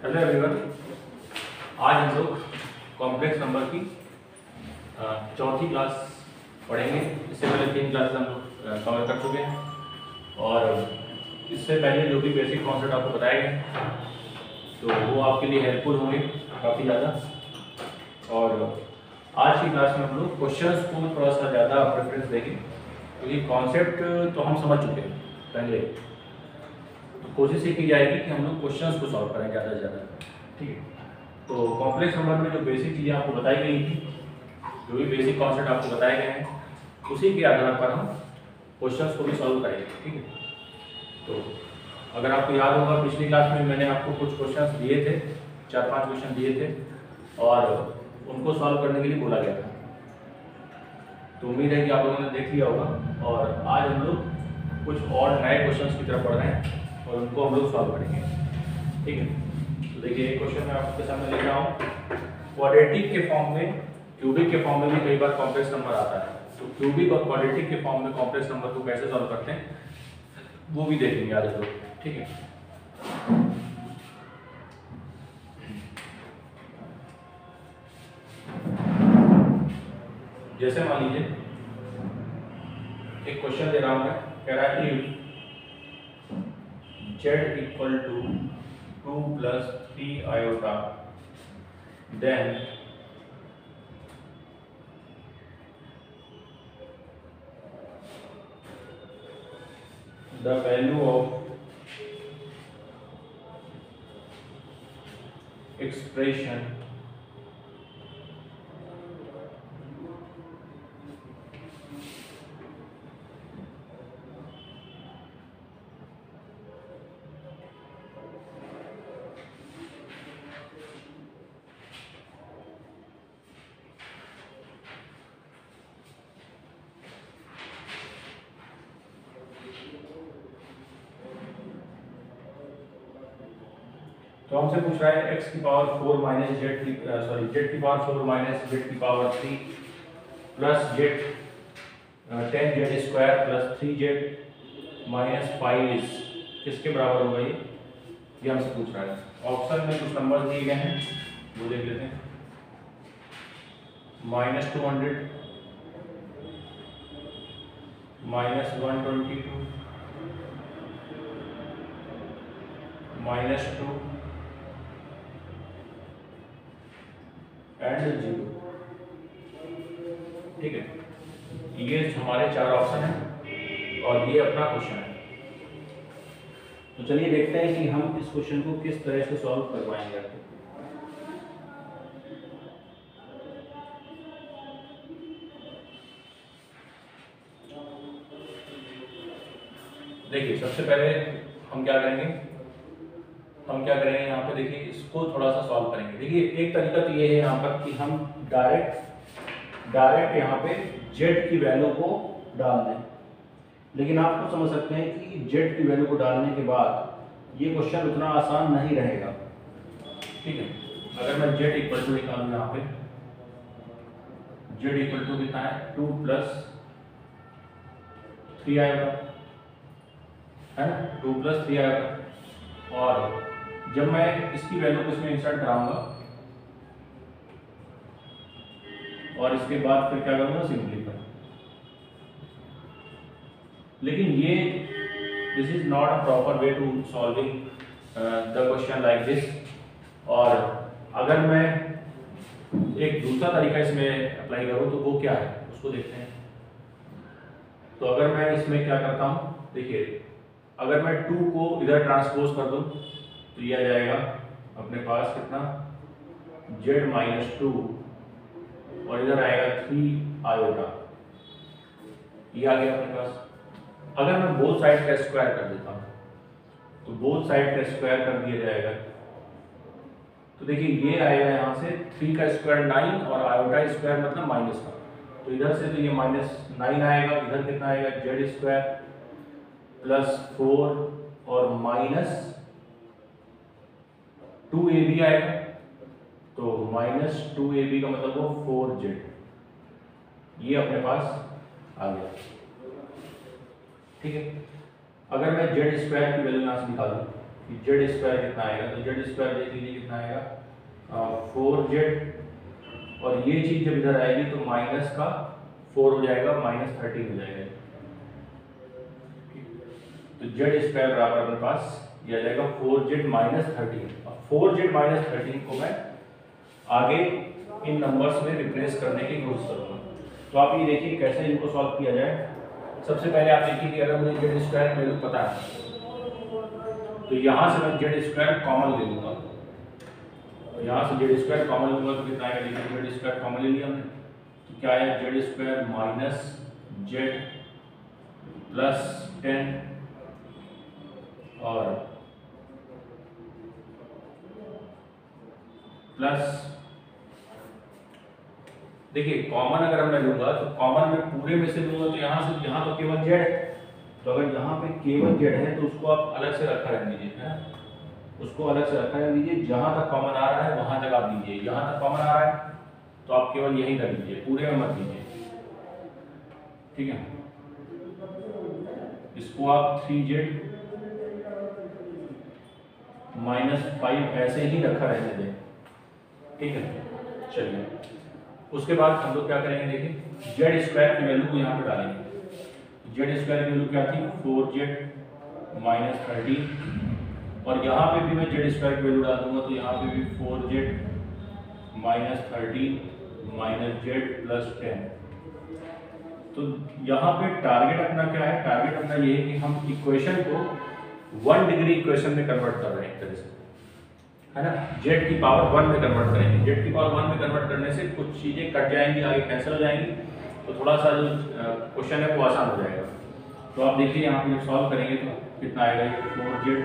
Hello everyone. आज हम लोग कॉम्प्लेक्स नंबर की चौथी क्लास पढ़ेंगे। इससे पहले 3 क्लास हम लोग कवर कर चुके हैं और इससे पहले जो भी बेसिक कॉन्सेप्ट आपको बताए गए तो वो आपके लिए हेल्पफुल होंगे काफ़ी ज़्यादा। और आज की क्लास में हम लोग क्वेश्चंस को थोड़ा सा ज़्यादा प्रेफरेंस देंगे क्योंकि कॉन्सेप्ट तो हम समझ चुके हैं पहले, तो कोशिश ये की जाएगी कि हम लोग क्वेश्चंस को सॉल्व करें ज़्यादा से ज़्यादा। ठीक है, तो कॉम्प्लेक्स नंबर में जो बेसिक चीज़ें आपको बताई गई थी, जो भी बेसिक कॉन्सेप्ट आपको बताए गए हैं, उसी के आधार पर हम क्वेश्चंस को भी सॉल्व करेंगे। ठीक है, तो अगर आपको याद होगा पिछली क्लास में मैंने आपको कुछ क्वेश्चंस दिए थे, 4-5 क्वेश्चन दिए थे और उनको सॉल्व करने के लिए बोला गया था। तो उम्मीद है कि आप लोगों ने देख लिया होगा और आज हम लोग कुछ और नए क्वेश्चंस की तरफ बढ़ रहे हैं और उनको हम लोग सॉल्व करेंगे। ठीक है, तो देखिए एक क्वेश्चन मैं आपके सामने लिख रहा हूँ। क्वाड्रेटिक के फॉर्म में, क्यूबिक के फॉर्म में भी कई बार कॉम्प्लेक्स नंबर आता है, तो क्यूबिक और क्वाड्रेटिक के फॉर्म में कॉम्प्लेक्स नंबर को कैसे सॉल्व करते हैं वो भी देखेंगे आज लोग। ठीक है, जैसे मान लीजिए एक क्वेश्चन दे रहा हूं मैं, कह रहा है कि z equal to 2 + 3 iota then the value of expression तो हमसे पूछ रहा है x की पावर 4 माइनस z की पावर 4 माइनस z की power 3 plus z 10z square plus 3z minus 5 किसके बराबर होगा ये हमसे पूछ रहा है। ऑप्शन में कुछ नंबर दिए गए हैं वो देख लेते हैं। -200, -122, -2 एंड 0। ठीक है, ये हमारे 4 ऑप्शन हैं और ये अपना क्वेश्चन है। तो चलिए देखते हैं कि हम इस क्वेश्चन को किस तरह से सॉल्व कर पाएंगे। देखिए सबसे पहले हम क्या करेंगे यहाँ पे, देखिए इसको थोड़ा सा सॉल्व करेंगे। देखिए एक तरीका तो ये है यहाँ पर कि हम डायरेक्ट यहाँ पे z की वैल्यू को डाल दें, लेकिन आप तो समझ सकते हैं कि z की वैल्यू को डालने के बाद ये क्वेश्चन उतना आसान नहीं रहेगा। ठीक है, अगर मैं z इक्वल टू निकालूँ यहाँ पे, z इक्वल टू कितना है 2 + 3 आएगा, है ना, 2 + 3 आएगा। और जब मैं इसकी वैल्यू को इसमें इंसर्ट कराऊंगा और इसके बाद फिर क्या करूंगा, सिंपलीफाई। लेकिन ये this is not a proper way to solving the question like this. और अगर मैं एक दूसरा तरीका इसमें अप्लाई करूं तो वो क्या है उसको देखते हैं। तो अगर मैं इसमें क्या करता हूं, देखिए अगर मैं 2 को इधर ट्रांसपोज कर दूं तो ये आ जाएगा अपने पास कितना, z - 2 और इधर आएगा 3 आयोटा, ये आ गया अपने पास। अगर मैं बोथ साइड का स्क्वायर कर देता हूँ तो बोथ साइड का स्क्वायर कर दिया जाएगा, तो देखिए ये आएगा यहाँ से 3 का स्क्वायर 9 और आयोटा स्क्वायर मतलब माइनस का, तो इधर से तो ये -9 आएगा, इधर कितना आएगा z स्क्वायर +4 और -2ab आएगा, तो -2ab का मतलब वो 4z, ये अपने पास आ गया। ठीक है, अगर मैं z स्क्वायर की वैल्यू यहाँ से निकालूँ कि जेड स्क्वायर कितना आएगा, तो जेड स्क्वायर देख लीजिए कितना आएगा 4z, और ये चीज जब इधर आएगी तो माइनस का 4 हो जाएगा, -13 हो जाएगा। तो जेड स्क्वायर बराबर अपने पास ये आ जाएगा 4z -13। अब 4z -13 को मैं आगे इन नंबर्स में रिप्लेस करने की कोशिश करूंगा। तो आप ये देखिए कैसे इनको सॉल्व किया जाए। सबसे पहले आप देखिए कि अगर मुझे जेड स्क्वायर वैल्यू पता है तो यहाँ से मैं जेड स्क्वायर कॉमन ले लूँगा, तो यहाँ से जेड स्क्वायर कॉमन लूँगा तो कितना आएगा, देखिए जेड स्क्वायर कॉमन ले लिया हमने, तो क्या आया Z square minus Z plus 10 और प्लस, देखिए कॉमन अगर मैं लूंगा तो कॉमन में पूरे में से लूंगा तो यहाँ से यहाँ तो केवल जेड है, तो अगर यहाँ पे केवल जेड है तो उसको आप अलग से रखा रहने दीजिए, है उसको अलग से रखा रहने दीजिए। जहाँ तक कॉमन आ रहा है वहाँ तक आप लीजिए, यहाँ तक कॉमन आ रहा है तो आप केवल यहीं तक लीजिए, पूरे में मत लीजिए, ठीक है। इसको आप 3z -5 ऐसे ही रखा रहने दें, ठीक है। चलिए उसके बाद हम लोग क्या करेंगे, देखिए जेड स्क्वायर की वैल्यू को यहाँ पे डालेंगे। जेड स्क्वायर की वैल्यू क्या थी 4z -13, और यहाँ पे भी मैं जेड स्क्वायर की वैल्यू डाल दूंगा, तो यहाँ पे भी 4z -13 - z + 10। तो यहाँ पे टारगेट अपना क्या है, टारगेट अपना ये है कि हम इक्वेशन को 1 डिग्री इक्वेशन में कन्वर्ट कर रहे हैं, एक तरह से, है ना। जेड की पावर 1 में कन्वर्ट करेंगे, जेड की पावर 1 में कन्वर्ट करने से कुछ चीज़ें कट जाएंगी, आगे कैंसिल हो जाएंगी, तो थोड़ा सा जो क्वेश्चन है वो आसान हो जाएगा। तो आप देखिए यहाँ पे जब सॉल्व करेंगे तो कितना आएगा, 4z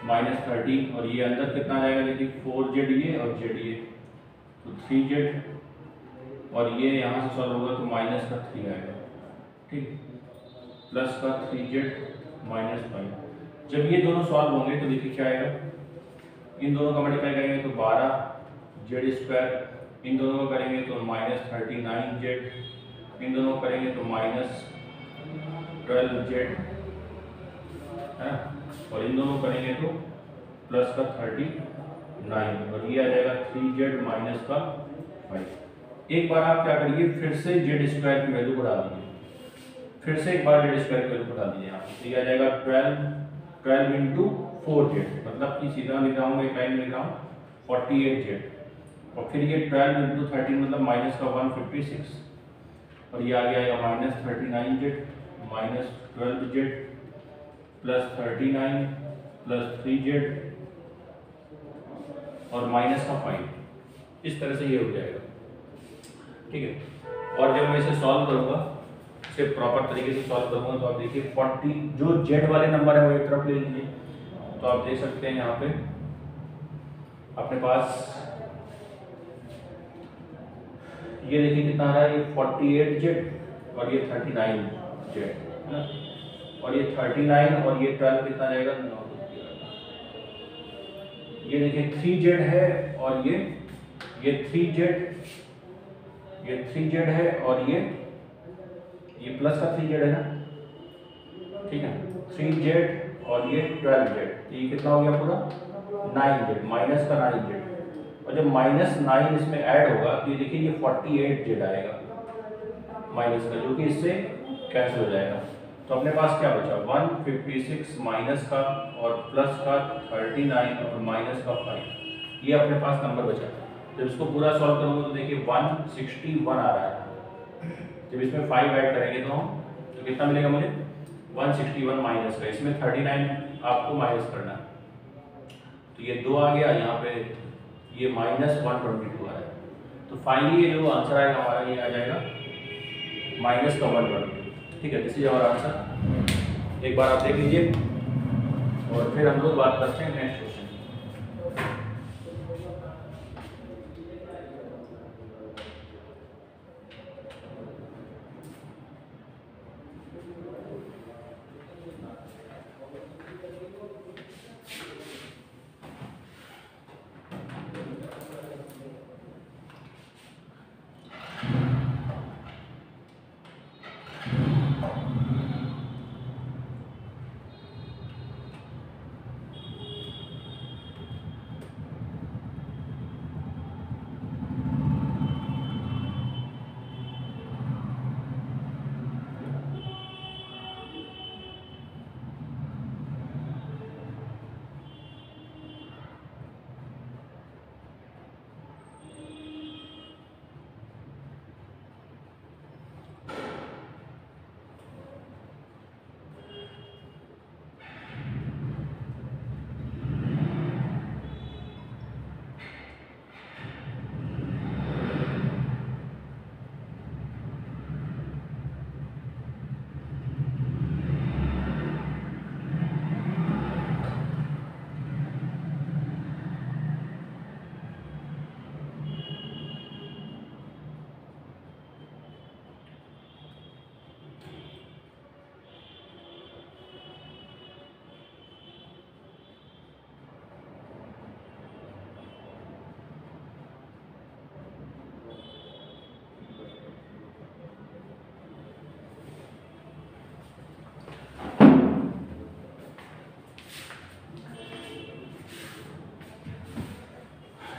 -13, और ये अंदर कितना आ जाएगा, देखिए 4z ये और z ये, तो 3z, और ये यहाँ से सॉल्व होगा तो -3 आएगा, ठीक, प्लस का 3z -5। जब ये दोनों सॉल्व होंगे तो देखिए क्या आएगा, इन दोनों का मल्टीप्लाई करेंगे तो 12z², इन दोनों को करेंगे तो -39z, इन दोनों को करेंगे तो -12z, है, और इन दोनों को करेंगे तो प्लस का 39, और ये आ जाएगा 3z -5। एक बार आप क्या करिए, फिर से जेड स्क्वायर की वैल्यू को डाल दीजिए, फिर से एक बार जेड स्क्वायर की वैल्यू को डाल दीजिए यहाँ पे, तो ये आ जाएगा 12 × 4z, मतलब कि सीधा लिख रहा हूँ, एक लाइन में लिख रहा हूँ 48z, और फिर ये 12 × 13 मतलब माइनस का 156, और ये आगे आएगा -39z -12z +39 +3z और -5, इस तरह से ये हो जाएगा, ठीक है। और जब मैं इसे सॉल्व करूंगा, इसे प्रॉपर तरीके से सॉल्व करूंगा, तो आप देखिए 40 जो जेड वाले नंबर है वो एक तरफ ले लीजिए, तो आप देख सकते हैं यहाँ पे अपने पास ये देखिए कितना आ रहा है, ये 48z और ये 39z, है ना, और ये 39 और ये 12 कितना जाएगा 9, ये देखिए 3z है और ये 3z, ये 3z है और ये प्लस का 3z है ना, ठीक है, 3z और ये 12z, तो ये कितना हो गया पूरा 9z, माइनस का 9z, और जब -9 इसमें ऐड होगा तो ये देखिए ये 48z आएगा माइनस का, जो कि इससे कैंसिल हो जाएगा। तो अपने पास क्या बचा 156 माइनस का और प्लस का 39 और माइनस का 5, ये अपने पास नंबर बचा। जब इसको पूरा सॉल्व करूंगा तो देखिए 161 आ रहा है, जब इसमें 5 ऐड करेंगे तो कितना मिलेगा मुझे 161 माइनस का, इसमें 39 आपको माइनस करना है, तो ये 2 आ गया, यहाँ पे ये -122 आ रहा है। तो फाइनली ये जो आंसर आएगा हमारा ये आ जाएगा -122, ठीक है। दिस इज आवर आंसर, एक बार आप देख लीजिए और फिर हम लोग बात करते हैं नेक्स्ट क्वेश्चन।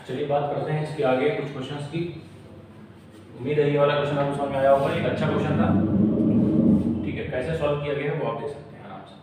चलिए बात करते हैं इसके आगे कुछ क्वेश्चंस की। उम्मीद है ये वाला क्वेश्चन आपको समझ में आया होगा, एक अच्छा क्वेश्चन था। ठीक है, कैसे सॉल्व किया गया है वो आप देख सकते हैं आराम से।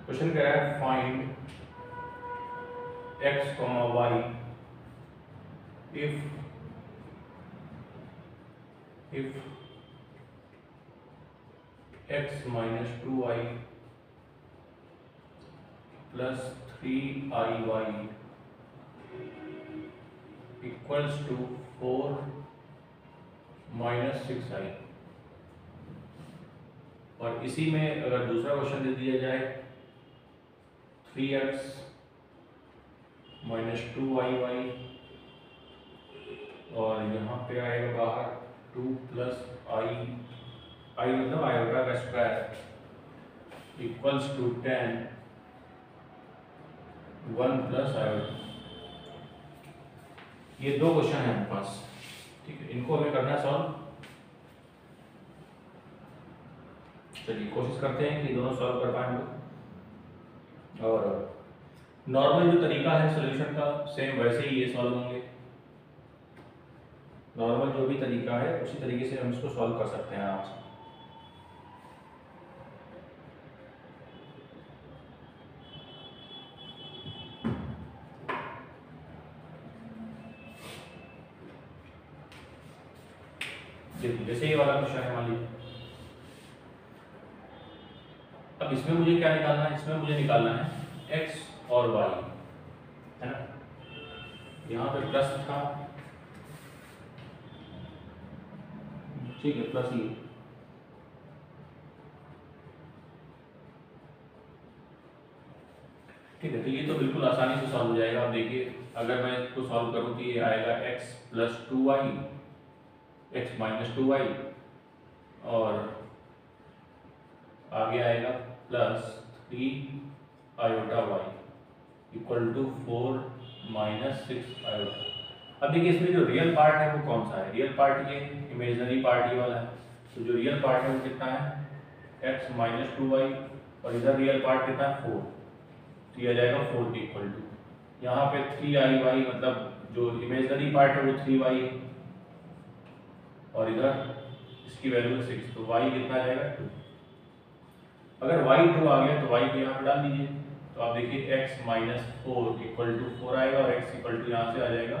क्वेश्चन कह रहा है find x, y if x minus 2y plus 3iy equals to 4 minus 6i। और इसी में अगर दूसरा क्वेश्चन दे दिया जाए 3x minus 2iy और यहाँ पे आएगा बाहर 2 plus i मतलब आयोटा का square equals to 10 1 plus iota. ये दो क्वेश्चन है हमारे पास, ठीक है, इनको हमें करना है सॉल्व। चलिए कोशिश करते हैं कि दोनों सॉल्व कर पाए हम लोग। और नॉर्मल जो तरीका है सॉल्यूशन का सेम वैसे ही ये सॉल्व होंगे। नॉर्मल जो भी तरीका है उसी तरीके से हम इसको सॉल्व कर सकते हैं आराम से। जैसे ये वाला क्वेश्चन है मान लीजिए, अब इसमें मुझे क्या निकालना है? इसमें मुझे निकालना है x और y, है ना। यहाँ पे प्लस था, ठीक है, प्लस ये, ठीक है। तो ये तो बिल्कुल आसानी से सॉल्व हो जाएगा। आप देखिए अगर मैं इसको सॉल्व करूँ तो ये आएगा x plus 2y, x minus 2y और आगे आएगा plus 3 iota y equal to 4 minus 6 iota. अब देखिए इसमें जो रियल पार्ट है वो कौन सा है? रियल पार्ट ये, इमेजिनरी पार्ट ये वाला है। तो जो रियल पार्ट है वो कितना है? x माइनस 2y और इधर रियल पार्ट कितना है? 4। तो ये आ जाएगा 4 के इक्वल टू, यहाँ पे 3iy मतलब जो इमेजिनरी पार्ट है वो 3y है और इधर इसकी वैल्यू है 6, तो y कितना आ जाएगा? 2। अगर y 2 आ गया तो y को यहाँ पे डाल दीजिए। तो आप देखिए x माइनस 4 इक्वल टू 4 आएगा और x इक्वल टू यहाँ से आ जाएगा,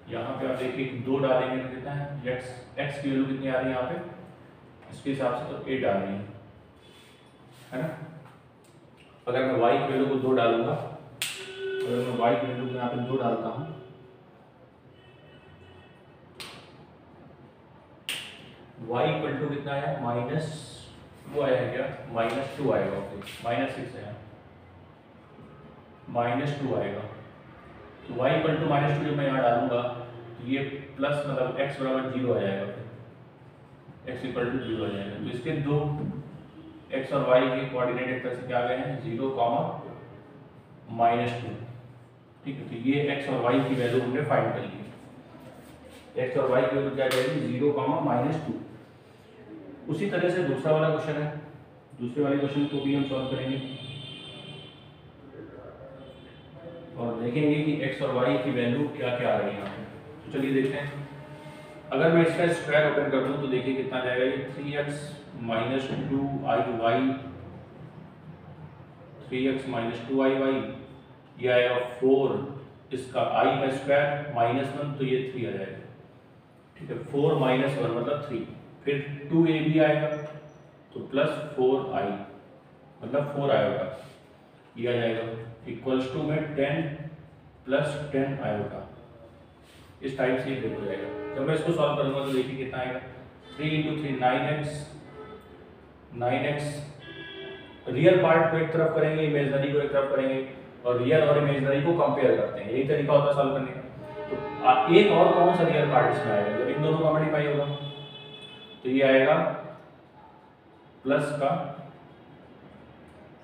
यहाँ पे आप देखिए 2 डालेंगे तो कितना है? x की वैल्यू कितनी आ रही है यहाँ पे? इसके हिसाब से तो 8 आ रही है ना। अगर मैं y की वैल्यू को 2 डालूंगा, अगर मैं y की वैल्यू को यहाँ पे 2 डालता हूँ, y इक्वल टू कितना है? माइनस, वो आया है क्या? माइनस 2 आएगा, ओके, माइनस 6 है, माइनस 2 आएगा। तो y इक्वल टू माइनस 2 जब मैं यहाँ डालूंगा तो ये प्लस मतलब x बराबर 0 आ जाएगा, x इक्वल टू 0 आ जाएगा। तो इसके दो x और y के कोऑर्डिनेट एक तरह से क्या आ गए हैं? 0, -2, ठीक है। तो ये x और y की वैल्यू हमने फाइंड कर ली। x और y की वैल्यू क्या जाएगी? 0, -2। उसी तरह से दूसरा वाला क्वेश्चन है, दूसरे वाले क्वेश्चन को भी हम सॉल्व करेंगे और देखेंगे कि x और y की वैल्यू क्या क्या आ रही है यहाँ पे। तो चलिए देखते हैं। अगर मैं इसका स्क्वायर ओपन कर दूँ तो देखिए कितना जाएगा? ये 3x minus 2iy, 3x minus 2iy, ये आएगा 4, इसका i का स्क्वायर -1 तो ये 3 आ जाएगा, ठीक है। 4 माइनस 1 मतलब 3, फिर 2ab आएगा तो प्लस 4i मतलब 4 आयोटा, ये आ जाएगा इक्वल्स टू में 10 प्लस 10 आयोटा। इस टाइप से ये हो जाएगा। जब मैं इसको सॉल्व करूंगा तो देखिए कितना आएगा? 3 × 3 9x रियल पार्ट को एक तरफ करेंगे, इमेजनरी को एक तरफ करेंगे, और रियल और इमेजनरी को कंपेयर करते हैं। यही तरीका होता है सॉल्व करने का। तो एक और कौन सा रियल पार्ट इसमें आएगा जब इन दोनों का मल्टीप्लाई होगा, तो ये आएगा प्लस का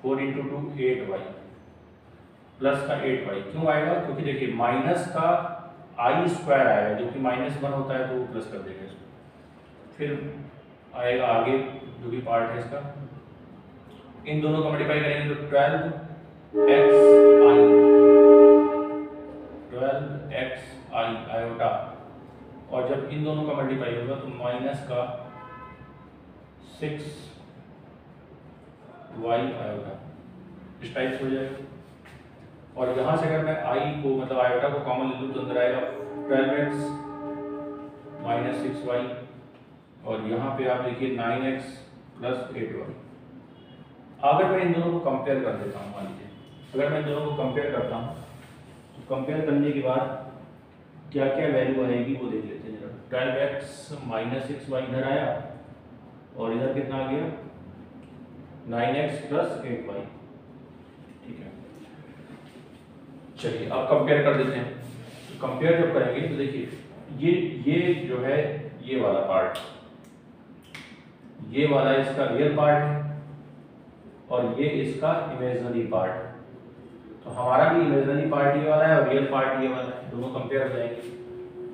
4 × 2 8y, प्लस का 8y। क्यों आएगा? क्योंकि देखिए माइनस का i² आएगा, जो कि -1 होता है, तो वो प्लस कर देगा इसको। फिर आएगा आगे जो भी पार्ट है इसका, इन दोनों का मल्टीप्लाई करेंगे तो 12xi आयोटा, और जब इन दोनों का मल्टीप्लाई होगा तो माइनस का 6y आयोटा, इस टाइप से हो जाएगा। और यहाँ से अगर मैं i को मतलब आयोटा को कॉमन ले लूँ तो अंदर आएगा 12x - 6y, और यहाँ पे आप देखिए 9x + 8y। अगर मैं इन दोनों को कंपेयर कर देता हूँ, मान लीजिए अगर मैं इन दोनों को कंपेयर करता हूँ, तो कंपेयर करने के बाद क्या क्या वैल्यू आएगी वो देख लेते हैं जरा। 12x - 6y इधर आया, और इधर कितना आ गया 9x + 8y। ठीक है, चलिए अब कंपेयर कर देते हैं। तो कंपेयर जब करेंगे तो देखिए ये जो है ये वाला पार्ट, ये वाला इसका रियल पार्ट है, और ये इसका इमेजिनरी पार्ट। तो हमारा भी इमेजिनरी पार्ट ये वाला है और रियल पार्ट ये वाला है, दोनों कंपेयर हो जाएंगे।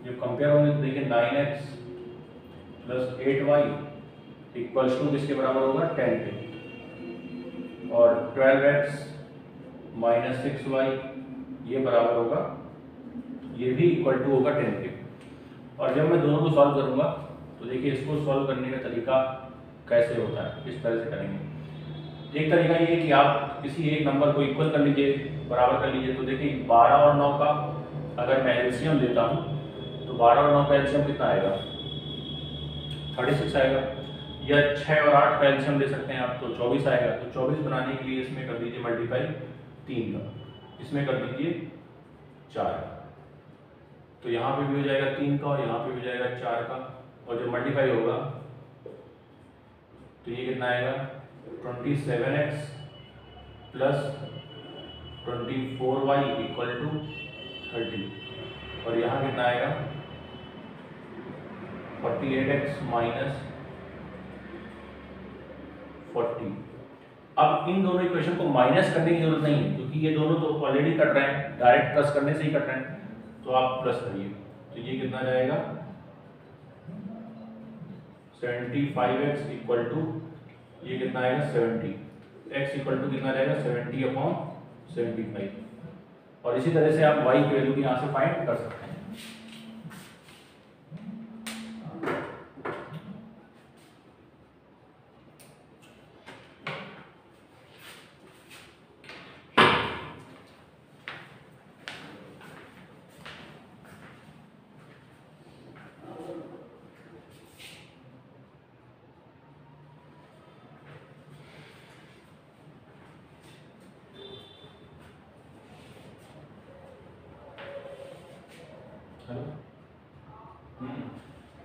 जब कंपेयर होंगे तो देखिए 9x + 8y = किसके बराबर होगा 10 के, और 12x - 6y ये बराबर होगा, ये भी इक्वल टू होगा 10 के। और जब मैं दोनों को सॉल्व करूंगा तो देखिए इसको सॉल्व करने का तरीका कैसे होता है, किस तरह से करेंगे। एक तरीका ये है कि आप किसी एक नंबर को इक्वल कर लीजिए, बराबर कर लीजिए। तो देखिए 12 और 9 का अगर मैं एलसीएम लेता हूँ तो 12 और 9 का एलसीएम कितना आएगा 36 आएगा, या 6 और 8 का एलसीएम ले सकते हैं आप तो 24 आएगा। तो 24 बनाने के लिए इसमें कर दीजिए मल्टीप्लाई 3 का, इसमें कर दीजिए 4, तो यहाँ पे भी हो जाएगा 3 का और यहाँ पे भी हो जाएगा 4 का, और जब मल्टीप्लाई होगा तो ये कितना आएगा 27x + 24y = 30, और यहाँ कितना आएगा 48x - 40। अब इन दोनों इक्वेशन को माइनस करने की जरूरत नहीं है, क्योंकि ये दोनों तो ऑलरेडी कट रहे हैं, डायरेक्ट प्लस करने से ही कट रहे हैं, तो आप प्लस करिए। तो ये कितना जाएगा 75x = ये कितना आएगा 70, x = कितना रहेगा 70/75। और इसी तरह से आप y की वैल्यू भी यहाँ से फाइंड कर सकते हैं। हेलो,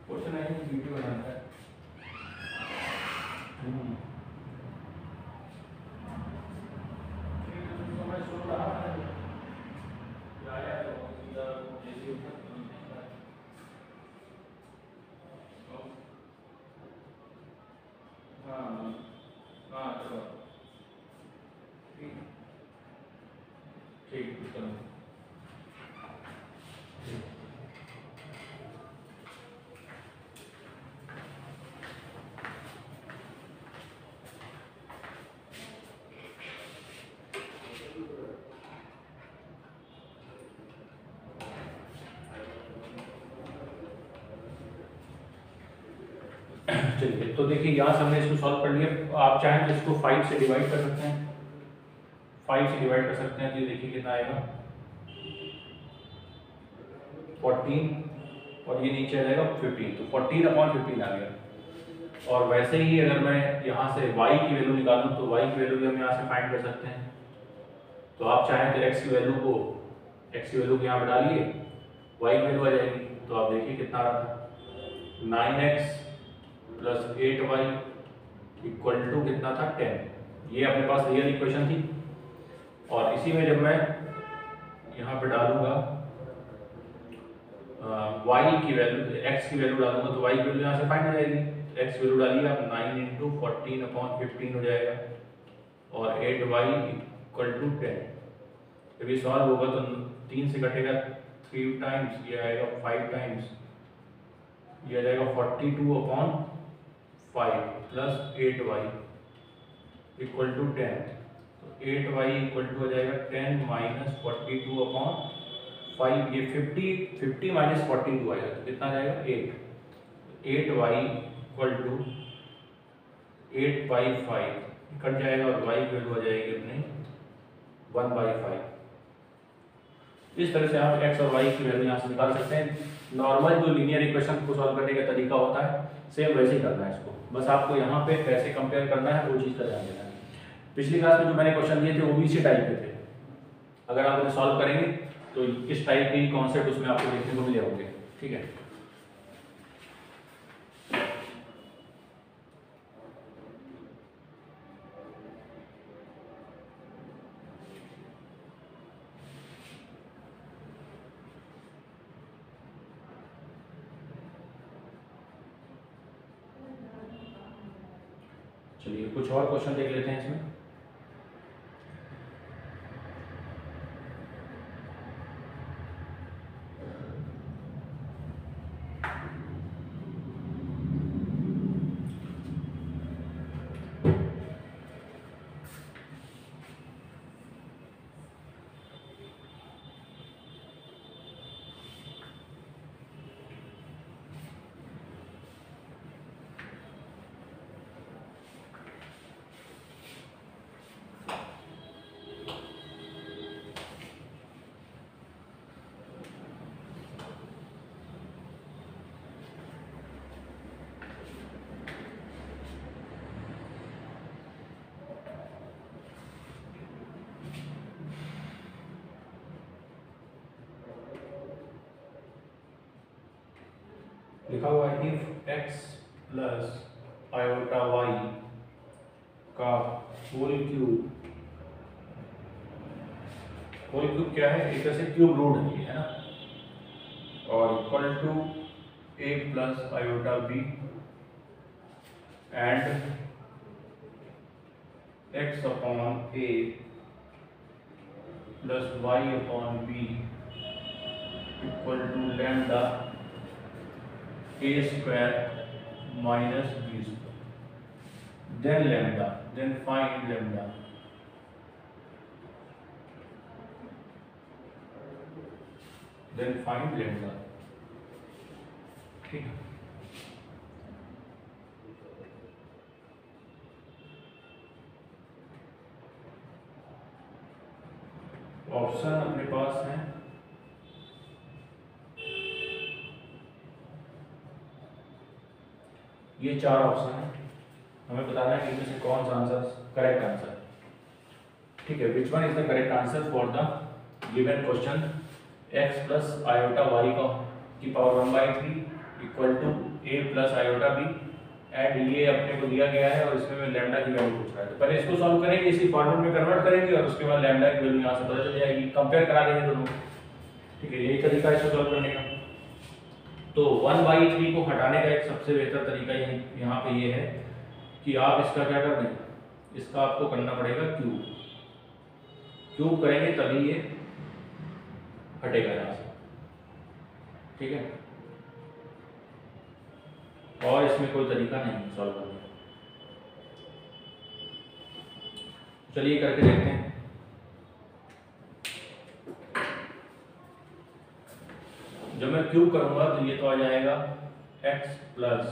कुछ नहीं, वीडियो बनाना है। ठीक, चलो। चलिए, तो देखिए यहाँ से हमने इसको सॉल्व कर लिया। आप चाहें तो इसको 5 से डिवाइड कर सकते हैं, 5 से डिवाइड कर सकते हैं। तो ये देखिए कितना आएगा 14, और ये नीचे आ जाएगा 15, तो 14/15 आ गया। और वैसे ही अगर मैं यहाँ से y की वैल्यू निकालूँ तो y की वैल्यू भी हम यहाँ से फाइंड कर सकते हैं। तो आप चाहें तो x की वैल्यू को यहाँ पर डालिए, y की वैल्यू आ जाएगी। तो आप देखिए कितना आ रहा था 9x + 8y = कितना था 10। ये अपने पास रियल इक्वेशन थी, और इसी में जब मैं यहाँ पे डालूंगा y की वैल्यू, x की वैल्यू डालूंगा तो y की वैल्यू यहाँ से फाइंड हो जाएगी। तो x वैल्यू डालिए आप, 9 × 14/15 हो जाएगा, और 8y = 10। जब ये सॉल्व होगा तो 3 से कटेगा 3 टाइम्स, ये आएगा 5 टाइम्स, ये आ जाएगा 42/5 प्लस 8y = 10। तो 8y = हो जाएगा 10 - 42/5, ये 50 - 42 आएगा, तो कितना आ जाएगा 8। 8y = 8/5 कट जाएगा, और y की वैल्यू आ जाएगी अपने 1/5। इस तरह से आप x और y की वैल्यू यहाँ से निकाल सकते हैं। नॉर्मल जो लीनियर इक्वेशन को सॉल्व करने का तरीका होता है सेम वैसे ही करना है इसको, बस आपको यहाँ पे कैसे कंपेयर करना है वो चीज़ का ध्यान देना है। पिछली क्लास में जो मैंने क्वेश्चन दिए थे वो भी इसी टाइप के थे, अगर आप उन्हें सॉल्व करेंगे तो इस टाइप के कॉन्सेप्ट उसमें आपको देखने को मिले होंगे। ठीक है, चलिए कुछ और क्वेश्चन देख लेते हैं इसमें। लिखा हुआ है if x plus iota y का होल क्यूब क्या है, एक तरह से क्यूब रूट है ना, और equal to a plus iota b and x upon a plus y upon b equal to lambda a square minus b square, then find lambda, ठीक है। ऑप्शन अपने पास है ये 4 ऑप्शन है, हमें बताना है कि इनमें से कौन सा आंसर करेक्ट आंसर है। ठीक है, which one is the correct answer for the given question x plus iota y की power 1/3 equal to a plus iota b, and ये अपने को दिया गया है और इसमें मैं लैम्डा की वैल्यू पूछ रहा है। तो पहले इसको सॉल्व करेंगे, इसी फॉर्मूले में कन्वर्ट करेंगे और उसके बाद लैम्डा की वैल्यू यहाँ से पता चल जाएगी, कंपेयर करा देंगे दोनों। ठीक है, यही तरीका है इसको सॉल्व करने का। तो 1/3 को हटाने का एक सबसे बेहतर तरीका यहाँ पे ये है कि आप इसका क्या कर दें, इसका आपको करना पड़ेगा क्यूब करेंगे तभी ये हटेगा यहाँ से। ठीक है, और इसमें कोई तरीका नहीं सॉल्व करने का। चलिए करके देखते हैं। जब मैं क्यूब करूंगा तो ये तो आ जाएगा x प्लस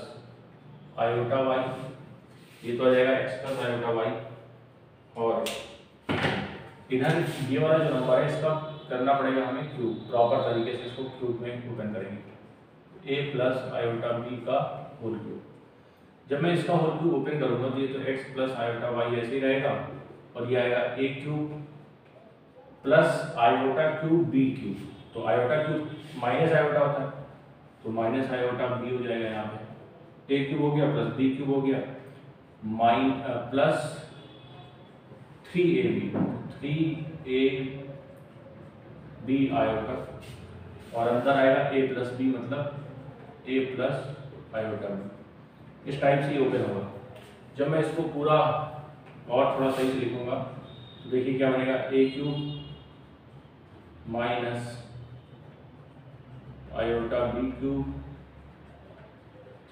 आयोटा y, ये तो आ जाएगा x प्लस आयोटा y, और इधर ये वाला जो नंबर है इसका करना पड़ेगा हमें क्यूब, प्रॉपर तरीके से इसको क्यूब में ओपन करेंगे, a प्लस आयोटा b का होल क्यूब। जब मैं इसका होल क्यूब ओपन करूंगा तो ये तो x प्लस आयोटा y ऐसे ही रहेगा, और ये आएगा a cube plus iota cube b cube. तो आयोटा क्यूब माइनस आयोटा होता है, तो माइनस आयोटा b हो जाएगा यहाँ पे, a क्यूब हो गया प्लस b क्यूब हो गया, प्लस 3ab आयोटा और अंदर आएगा a प्लस बी मतलब a प्लस आयोटा बी। इस टाइप से ये ओपन होगा। जब मैं इसको पूरा और थोड़ा सही से लिखूंगा तो देखिए क्या बनेगा, a cube minus iota b cube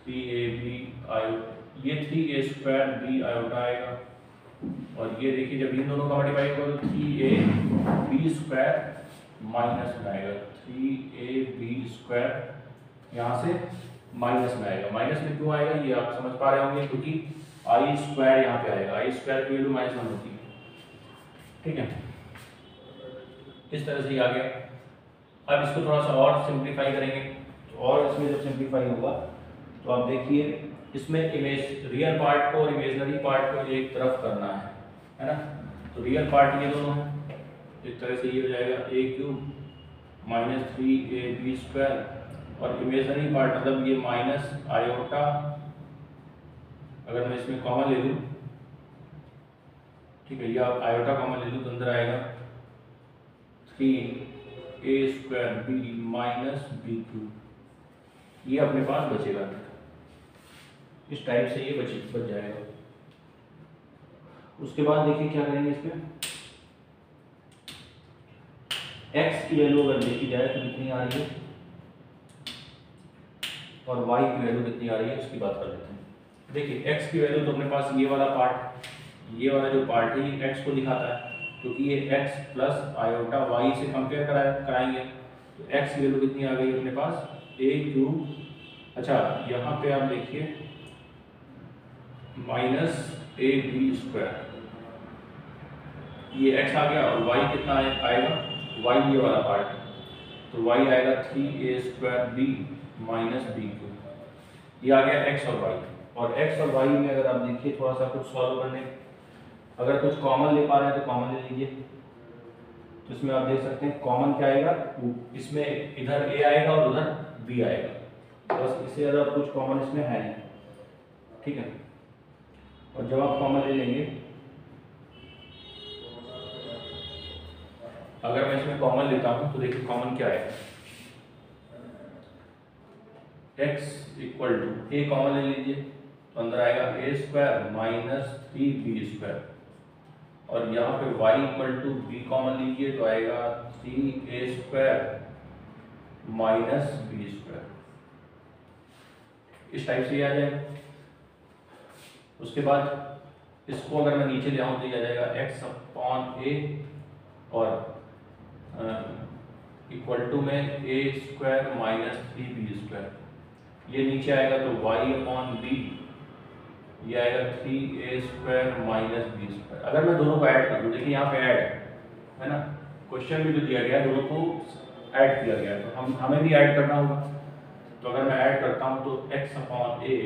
3ab iota, ये 3a स्क्वायर बी आयोटा आएगा और ये देखिए जब इन दोनों का मल्टीप्लाई होगा तो 3ab स्क्वायर माइनस में आएगा, 3ab स्क्वायर यहाँ से माइनस में आएगा। माइनस में क्यों आएगा ये आप समझ पा रहे होंगे, क्योंकि आई स्क्वायर यहाँ पे आएगा, आई स्क्वायर की वैल्यू -1 होती है। ठीक है, इस तरह से ही आ गया। अब इसको थोड़ा सा और सिंप्लीफाई करेंगे तो और इसमें जब सिंप्लीफाई होगा तो आप देखिए इसमें इमेज रियल पार्ट को और इमेजनरी पार्ट को एक तरफ करना है ना। तो रियल पार्ट ये दोनों है, इस तरह से ये हो जाएगा a cube minus 3ab square और इमेजनरी पार्ट मतलब ये माइनस आयोटा, अगर मैं इसमें कॉमन ले लूँ, ठीक है, ये आप आयोटा कॉमन ले लूँ तो अंदर आएगा 3a square b minus b cube, ये अपने पास बचेगा। इस टाइप से ये बच जाएगा। उसके बाद देखिए क्या करेंगे, इसमें x की वैल्यू अगर देखी जाए तो कितनी आ रही है और y की वैल्यू कितनी आ रही है उसकी बात कर लेते हैं। देखिए x की वैल्यू तो अपने पास ये वाला पार्ट, ये वाला जो पार्ट है ये x को दिखाता है क्योंकि ये x प्लस आयोटा y से कंपेयर कराएंगे तो x की वैल्यू कितनी आ गई अपने पास a क्यूब। अच्छा यहाँ पे आप देखिए माइनस ab स्क्वायर, ये x आ गया और y कितना आएगा, y ये वाला पार्ट तो y आएगा 3a square b minus b cube, ये आ गया x और y। और x और y में अगर आप देखिए थोड़ा सा कुछ सॉल्व करने, अगर कुछ कॉमन ले पा रहे हैं तो कॉमन ले लीजिए। तो इसमें आप देख सकते हैं कॉमन क्या आएगा, इसमें इधर a आएगा और उधर b आएगा, बस इससे ज़्यादा कुछ कॉमन इसमें है नहीं। ठीक है, और जब आप कॉमन ले लेंगे, अगर मैं इसमें कॉमन लेता हूं तो देखिए कॉमन क्या है, x equal to a common ले लीजिए तो अंदर आएगा a square minus 3b square और यहाँ पे y equal to b common लीजिए तो आएगा 3a square minus b square. इस टाइप से ये आ जाएगा। उसके बाद इसको अगर मैं नीचे ले आऊँ तो ये आ जाएगा x अपॉन a और इक्वल टू में a square minus 3b square, ये नीचे आएगा तो y अपॉन b, ये आएगा 3a square minus b square. अगर मैं दोनों को ऐड कर दूँ, देखिए यहाँ पे ऐड है ना, क्वेश्चन में जो दिया गया है दोनों को ऐड किया गया है तो हमें भी ऐड करना होगा। तो अगर मैं ऐड करता हूँ तो x upon a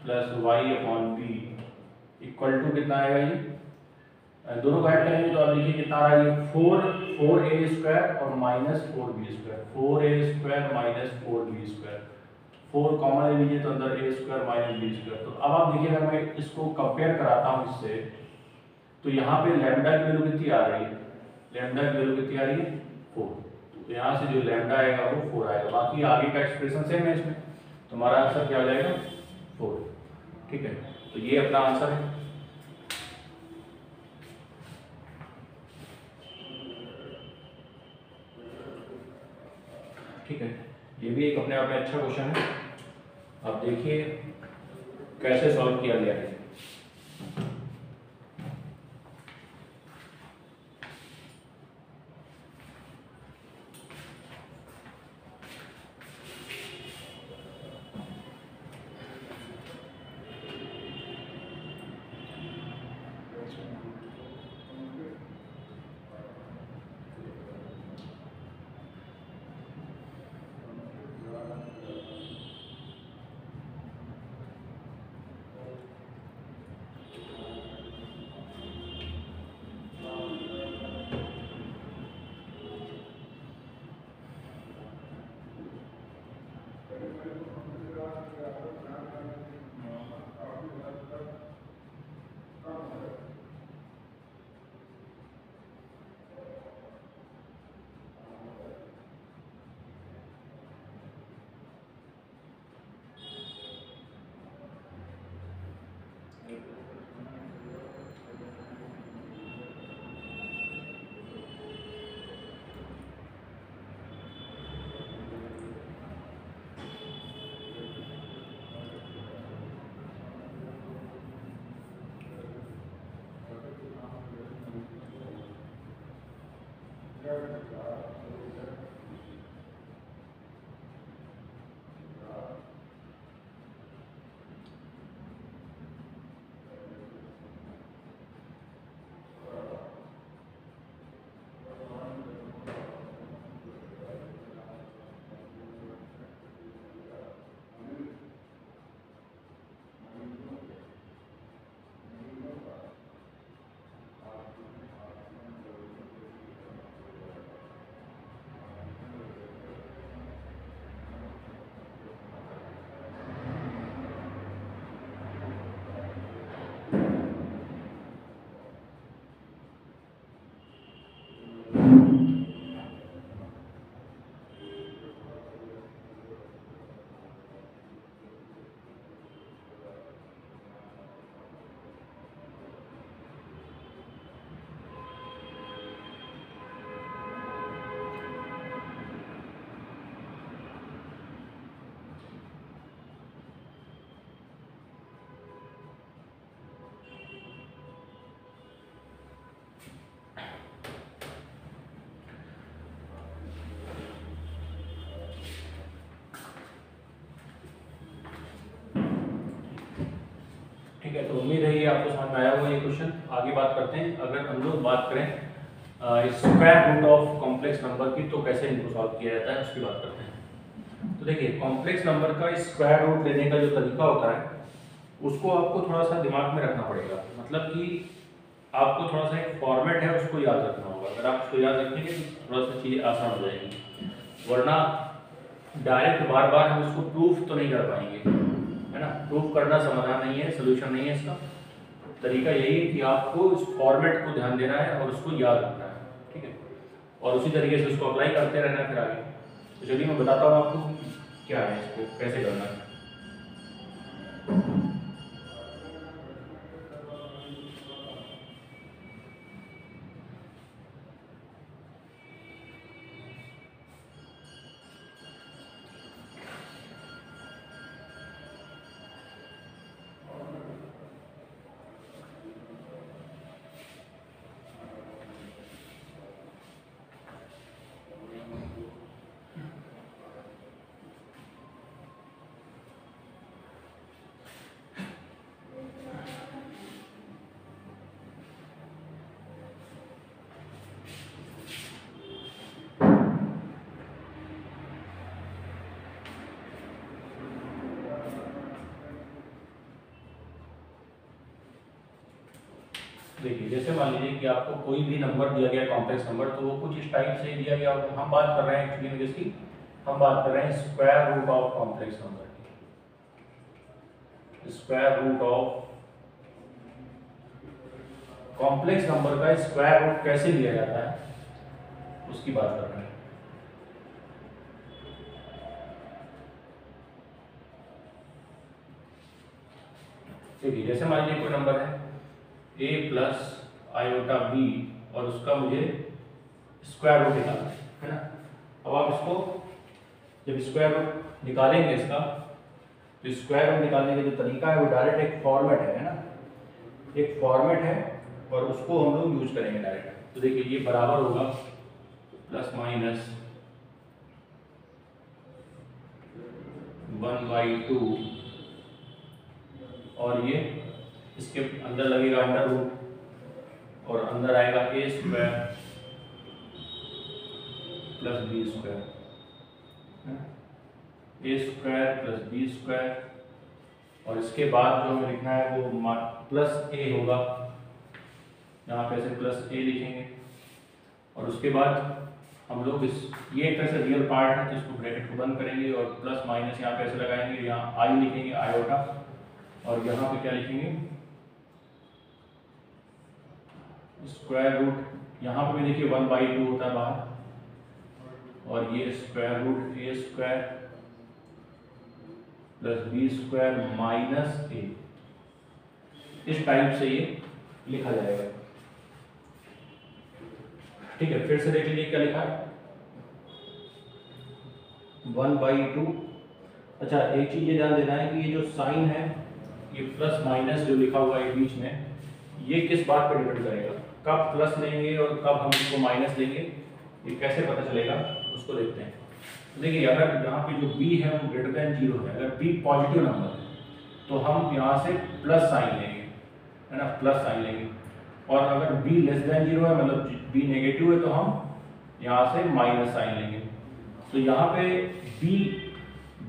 plus y upon b equal to कितना आएगा, ये दोनों को ऐड करेंगे तो आप देखिए कितना आ रहा है, 4a स्क्वायर और minus 4b square, 4a square minus 4b square, 4 common ले लीजिए तो अंदर a square minus b square. तो अब आप देखिए अगर मैं इसको कंपेयर कराता हूँ इससे तो यहाँ पे लैम्डा की वैल्यू कितनी आ रही है, लैम्डा की वैल्यू कितनी आ रही है 4, तो यहाँ से जो लैम्डा आएगा वो 4 आएगा, बाकी आगे का एक्सप्रेशन सेम है इसमें, तो हमारा आंसर क्या हो जाएगा 4। ठीक है, तो ये अपना आंसर है। ठीक है, ये भी एक अपने आप में अच्छा क्वेश्चन है। अब देखिए कैसे सॉल्व किया गया है। ठीक है, तो उम्मीद है ये आपको समझ में आया होगा ये क्वेश्चन। आगे बात करते हैं, अगर हम लोग बात करें square root of complex number की, तो कैसे इनको सॉल्व किया जाता है उसकी बात करते हैं। तो देखिए, कॉम्प्लेक्स नंबर का स्क्वायर रूट लेने का जो तरीका होता है उसको आपको थोड़ा सा दिमाग में रखना पड़ेगा। मतलब कि आपको थोड़ा सा एक फॉर्मेट है उसको याद रखना होगा। अगर आप उसको याद रखेंगे तो थोड़ा सा चीज़ें आसान हो जाएगी, वरना डायरेक्ट बार बार हम उसको प्रूफ तो नहीं कर पाएंगे, है ना। प्रूफ करना समाधान नहीं है, सोल्यूशन नहीं है इसका। तरीका यही है कि आपको इस फॉर्मेट को ध्यान देना है और उसको याद रखना है, ठीक है, और उसी तरीके से उसको अप्लाई करते रहना है फिर आगे। तो चलिए मैं बताता हूँ आपको क्या है, इसको कैसे करना है। देखिए, जैसे मान लीजिए कि आपको कोई भी नंबर दिया गया कॉम्प्लेक्स नंबर, तो वो कुछ इस टाइप से दिया गया। हम बात कर रहे हैं एक्चुअली में किसकी, हम बात कर रहे हैं square root of complex number की। Square root of complex number का स्क्वायर रूट कैसे लिया जाता है उसकी बात कर रहे हैं। देखिए, जैसे मान लीजिए कोई नंबर है a प्लस आयोटा b और उसका मुझे स्क्वायर रूट निकालना है ना। अब आप इसको जब स्क्वायर रूट निकालेंगे इसका, तो स्क्वायर रूट निकालने का जो तरीका है वो डायरेक्ट एक फॉर्मेट है ना, एक फॉर्मेट है और उसको हम लोग यूज करेंगे डायरेक्ट। तो देखिए, ये बराबर होगा प्लस माइनस 1/2 और ये इसके अंदर लगेगा अंडर रूट और अंदर आएगा a square plus b square, a square plus b square, और इसके बाद जो हमें लिखना है वो प्लस a होगा। यहाँ पे ऐसे प्लस a लिखेंगे और उसके बाद हम लोग ये एक तरह से रियल पार्ट है तो इसको ब्रैकेट को बंद करेंगे और प्लस माइनस यहाँ पे ऐसे लगाएंगे, यहाँ i लिखेंगे आयोटा, और यहाँ पे क्या लिखेंगे स्क्वायर रूट। यहाँ पे भी देखिए 1/2 होता है बाहर, और ये square root a square plus b square minus a, इस टाइप से ये लिखा जाएगा। ठीक है, फिर से देख लीजिए क्या लिखा है 1/2। अच्छा, एक चीज ये ध्यान देना है कि ये जो साइन है, ये प्लस माइनस जो लिखा हुआ है बीच में, ये किस बात पर डिपेंड करेगा, कब प्लस लेंगे और कब हम इसको माइनस लेंगे, ये कैसे पता चलेगा उसको देखते हैं। तो देखिए अगर यहाँ पे जो b है वो ग्रेटर देन 0 है, अगर b पॉजिटिव नंबर है तो हम यहाँ से प्लस साइन लेंगे, है ना, प्लस साइन लेंगे। और अगर b लेस देन 0 है मतलब b नेगेटिव है तो हम यहाँ से माइनस साइन लेंगे। तो यहाँ पे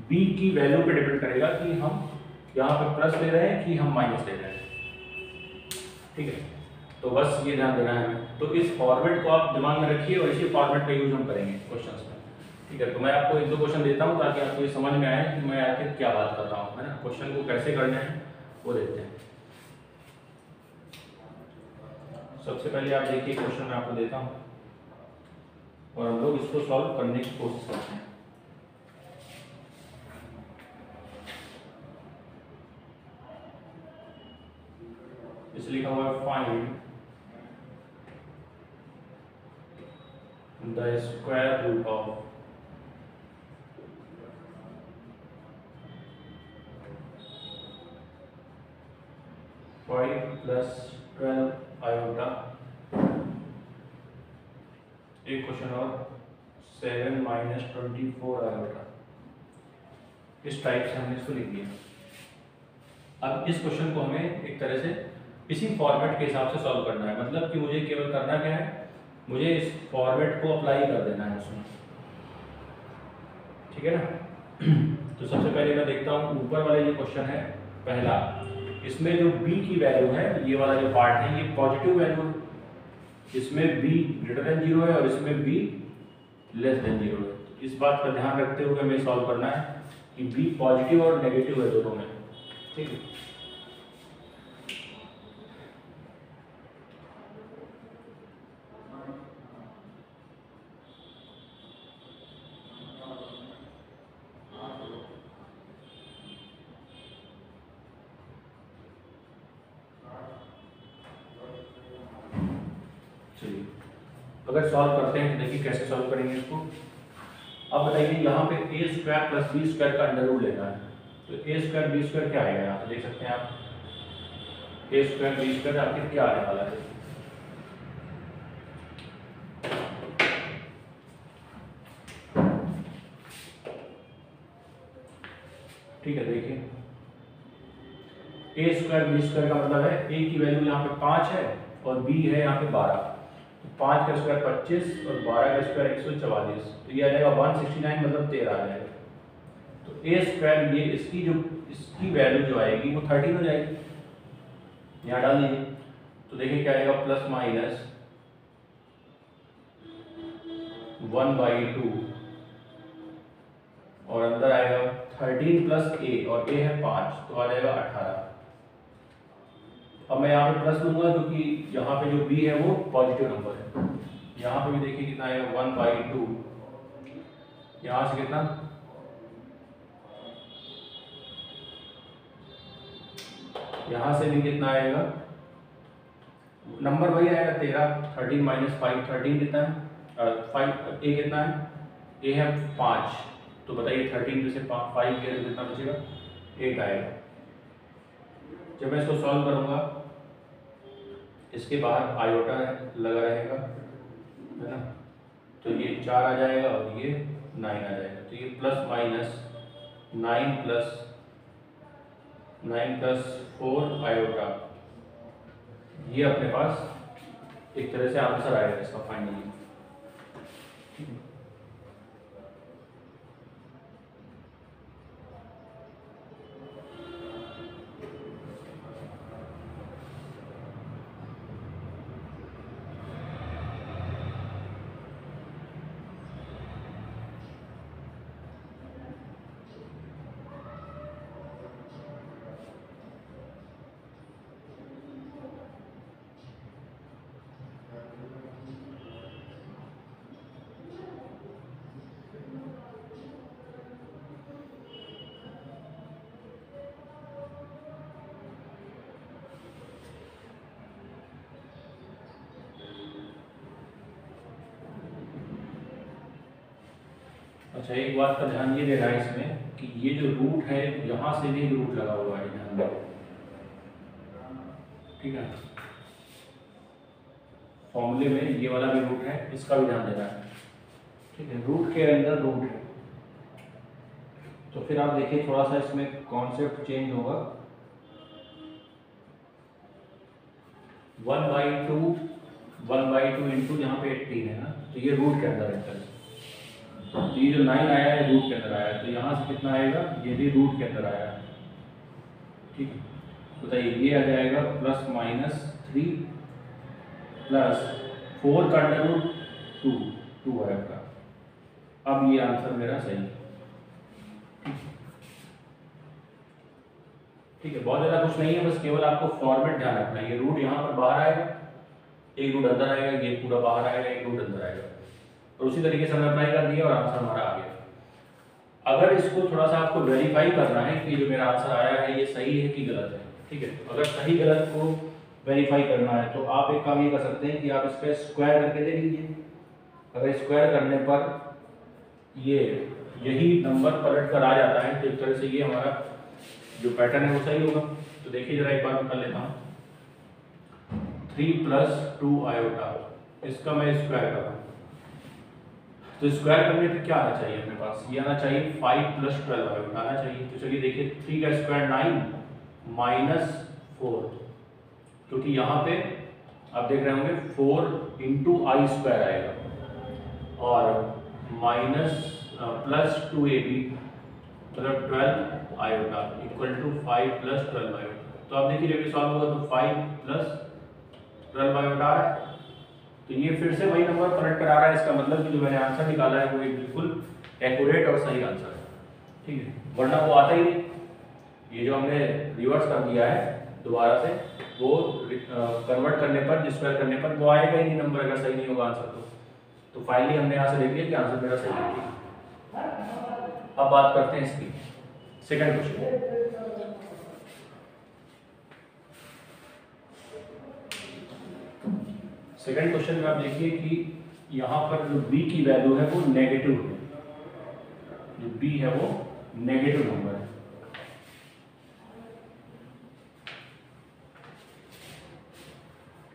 b की वैल्यू पे डिपेंड करेगा कि हम यहाँ पे प्लस ले रहे हैं कि हम माइनस ले रहे हैं। ठीक है, तो बस ये ध्यान देना है हमें। तो इस फॉर्मेट को आप दिमाग में रखिए और इसी फॉर्मेट का यूज हम करेंगे क्वेश्चंस में। ठीक है, तो मैं आपको एक दो क्वेश्चन देता हूँ ताकि आपको ये समझ में आए कि मैं आखिर क्या बात कर रहा हूँ, है ना। क्वेश्चन को कैसे करना है वो देखते हैं। सबसे पहले आप देखिए क्वेश्चन मैं आपको देता हूँ और हम लोग इसको सॉल्व करने की कोशिश करते हैं। इस लिखा हुआ है find the square root of 5 + 12 iota. एक क्वेश्चन और 7 - 24 आयोटा। इस टाइप से हमने इसको लिख दिया। अब इस क्वेश्चन को हमें एक तरह से इसी फॉर्मेट के हिसाब से सॉल्व करना है, मतलब कि मुझे केवल करना क्या है, मुझे इस फॉर्मेट को अप्लाई कर देना है उसमें। ठीक है ना। तो सबसे पहले मैं देखता हूँ ऊपर वाला ये क्वेश्चन है पहला, इसमें जो b की वैल्यू है, ये वाला जो पार्ट है ये पॉजिटिव वैल्यू है, इसमें b ग्रेटर देन 0 है और इसमें b लेस देन 0 है। तो इस बात का ध्यान रखते हुए हमें सॉल्व करना है कि b पॉजिटिव और नेगेटिव है दोनों में। ठीक है, अगर सॉल्व करते हैं तो देखिए कैसे सॉल्व करेंगे इसको। अब बताइए यहाँ पे a² + b² का अंडर रूट लेना है, तो a² b² क्या आएगा, यहाँ पे देख सकते हैं आप a² b² आपके क्या आने वाला है। ठीक है, देखिए a² b² का मतलब है a की वैल्यू यहाँ पे 5 है और b है यहाँ पे 12, 5 का स्क्वायर 25 और 12 का स्क्वायर 144, तो ये आ जाएगा 169 मतलब 13 आ जाएगा। तो a² ये इसकी वैल्यू जो आएगी वो 13 हो जाएगी, यहाँ डाल दीजिए। तो देखिए क्या आएगा, प्लस माइनस 1/2 और अंदर आएगा 13 + a और a है 5 तो आ जाएगा 18। अब मैं यहाँ पे प्लस लूंगा क्योंकि यहाँ पे जो b है वो पॉजिटिव नंबर है। यहाँ पे भी देखिए कितना आएगा 1/2, यहाँ से कितना, यहाँ से भी कितना आएगा, नंबर वही आएगा 13, 13 - 5 13 कितना है, 5 a कितना है, a है 5, तो बताइए 13 में से 5 गया तो कितना बचेगा, 8 आएगा। जब मैं इसको सॉल्व करूंगा इसके बाहर आयोटा लगा रहेगा, है ना, तो ये 4 आ जाएगा और ये 9 आ जाएगा। तो ये प्लस माइनस 9 + 4 आयोटा, ये अपने पास एक तरह से आंसर आएगा इसका फाइनली। अच्छा, एक बात का ध्यान ये देना है इसमें कि ये जो रूट है यहाँ से भी रूट लगा हुआ है ध्यान में। ठीक है, फॉर्मूले में ये वाला भी रूट है, इसका भी ध्यान देना है। ठीक है, रूट के अंदर रूट है, तो फिर आप देखिए थोड़ा सा इसमें कॉन्सेप्ट चेंज होगा। 1/2 इंटू यहाँ पे 18 है ना, तो ये रूट के अंदर है। तो ये जो 9 आया है रूट के अंदर आया है, तो यहाँ से कितना आएगा, ये भी रूट के अंदर आया है। ठीक है, बताइए ये आ जाएगा +-3 प्लस 4 का अंडर रूट 2 आएगा। अब ये आंसर मेरा सही है। ठीक है, बहुत ज़्यादा कुछ नहीं है, बस केवल आपको फॉर्मेट ध्यान रखना है। ये रूट यहाँ पर बाहर आएगा, एक रूट अंदर आएगा, ये पूरा बाहर आएगा, एक रूट अंदर आएगा, और उसी तरीके से हमने अप्लाई कर दिया और आंसर हमारा आ गया। अगर इसको थोड़ा सा आपको वेरीफाई करना है कि जो मेरा आंसर आया है ये सही है कि गलत है। ठीक है, तो अगर सही गलत को वेरीफाई करना है तो आप एक काम ये कर सकते हैं कि आप इस पर स्क्वायर करके देख लीजिए। अगर स्क्वायर करने पर ये यही नंबर पलट कर आ जाता है तो एक तरह से ये हमारा जो पैटर्न है वो सही होगा। तो देखिए जरा एक बार कर लेता हूँ, 3 + 2 आयोटा, इसका मैं स्क्वायर कर रहा हूँ। तो स्क्वायर करने पे क्या आना चाहिए अपने पास, ये आना चाहिए 5 + 12 आयोटा आना चाहिए। तो चलिए देखिए 3 का स्क्वायर 9 -4, क्योंकि यहाँ पे आप देख रहे होंगे 4 × i² आएगा, और +2ab मतलब 12 आयोटा इक्वल टू 5 + 12 आयोटा। तो आप देखिए जब ये सॉल्व होगा तो 5 + 12 आयोटा आ रहा है। तो ये फिर से वही नंबर पलट कर आ रहा है, इसका मतलब कि जो मैंने आंसर निकाला है वो एक बिल्कुल एक्यूरेट और सही आंसर है। ठीक है, वरना वो आता ही नहीं। ये जो हमने रिवर्स कर दिया है दोबारा से, वो कन्वर्ट करने पर, स्क्वायर करने पर वो आएगा ही नहीं नंबर, अगर सही नहीं होगा आंसर तो फाइनली हमने यहाँ से देख लिया कि आंसर मेरा सही है। अब बात करते हैं इसकी सेकंड क्वेश्चन। सेकंड क्वेश्चन में आप देखिए कि यहाँ पर जो b की वैल्यू है वो नेगेटिव है, जो b है वो नेगेटिव नंबर है।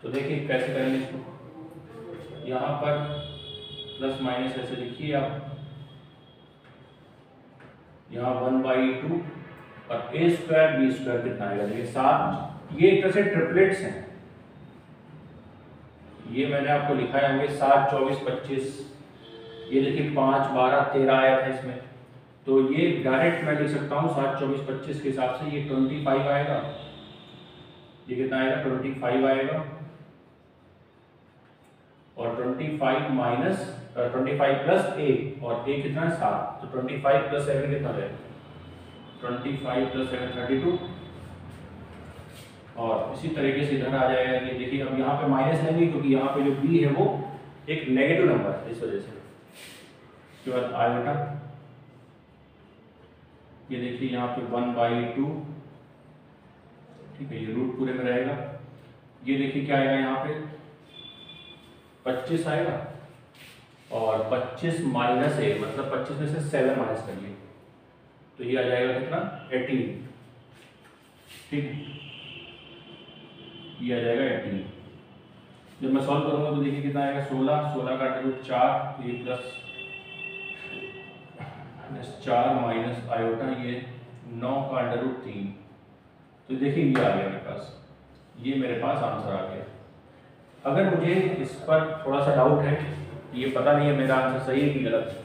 तो देखिए कैसे करेंगे इसको, यहाँ पर प्लस माइनस ऐसे लिखिए आप, यहाँ 1/2 और a² b² कितना आएगा, देखिए 7। ये एक तरह से ट्रिपलेट्स हैं, ये मैंने आपको लिखा है होंगे 7, 24, 25। ये देखिए 5, 12, 13 आया था इसमें, तो ये डायरेक्ट मैं लिख सकता हूँ 7, 24, 25 के हिसाब से। ये 25 आएगा, ये कितना आएगा 25 आएगा, और 25 + a, और a कितना है 7, तो 25 + 7 कितना है 25 + 7 32। और इसी तरीके से इधर आ जाएगा। ये देखिए अब यहाँ पे माइनस लेंगे क्योंकि यहाँ पे जो b है वो एक नेगेटिव नंबर है, इस वजह से। उसके बाद आयोटा, ये देखिए यहाँ पे 1/2, ठीक है, ये रूट पूरे में रहेगा। ये देखिए क्या आएगा यहाँ पे 25 आएगा, और 25 - a मतलब 25 में से 7 माइनस करिए, तो ये आ जाएगा कितना 18। ठीक है, ये आ जाएगा 18। जब मैं सॉल्व करूंगा तो देखिए कितना आएगा 16 का अंडर 4, ये +4 माइनस आयोटा, ये 9 का अंडर 3। तो देखिए ये आ गया मेरे पास, ये मेरे पास आंसर आ गया। अगर मुझे इस पर थोड़ा सा डाउट है, ये पता नहीं है मेरा आंसर सही है कि गलत,